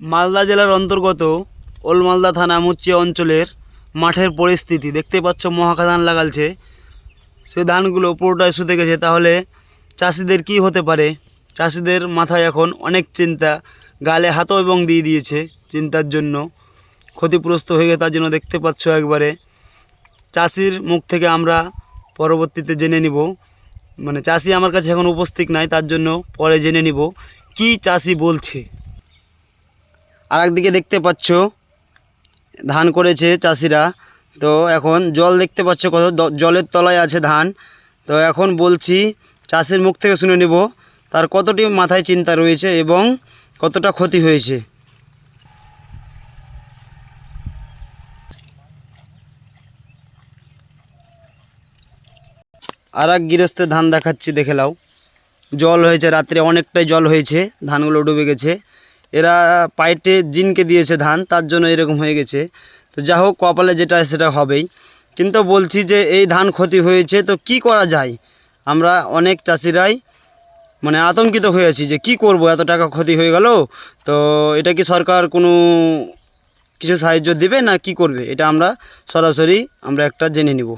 মালদা জেলার অন্তর্গত ওলমালদা থানা মুচিয়া অঞ্চলের মাঠের পরিস্থিতি দেখতে পাচ্ছ। মহাকা ধান লাগালছে, সে ধানগুলো পুরোটাই শুতে গেছে। তাহলে চাষিদের কি হতে পারে? চাষিদের মাথায় এখন অনেক চিন্তা, গালে হাতও এবং দিয়ে দিয়েছে চিন্তার জন্য, ক্ষতিগ্রস্ত হয়ে গেছে। তার জন্য দেখতে পাচ্ছ একবারে চাষির মুখ থেকে আমরা পরবর্তীতে জেনে নিব। মানে চাষি আমার কাছে এখন উপস্থিত নাই, তার জন্য পরে জেনে নিব কি চাষি বলছে। আর একদিকে দেখতে পাচ্ছ ধান করেছে চাষিরা, তো এখন জল দেখতে পাচ্ছ কত জলের তলায় আছে ধান। তো এখন বলছি চাষির মুখ থেকে শুনে নেব তার কতটি মাথায় চিন্তা রয়েছে এবং কতটা ক্ষতি হয়েছে। আর এক গৃহস্থের ধান দেখাচ্ছি, দেখে নাও। জল হয়েছে, রাত্রে অনেকটাই জল হয়েছে, ধানগুলো ডুবে গেছে। এরা পাইটে জিনকে দিয়েছে ধান, তার জন্য এরকম হয়ে গেছে। তো যা হোক, কপালে যেটা সেটা হবেই। কিন্তু বলছি যে এই ধান ক্ষতি হয়েছে, তো কি করা যায়? আমরা অনেক চাষিরাই মানে আতঙ্কিত হয়ে আছি যে কি করব, এত টাকা ক্ষতি হয়ে গেল। তো এটা কি সরকার কোনো কিছু সাহায্য দিবে না কি করবে? এটা আমরা সরাসরি একটা জেনে নিব।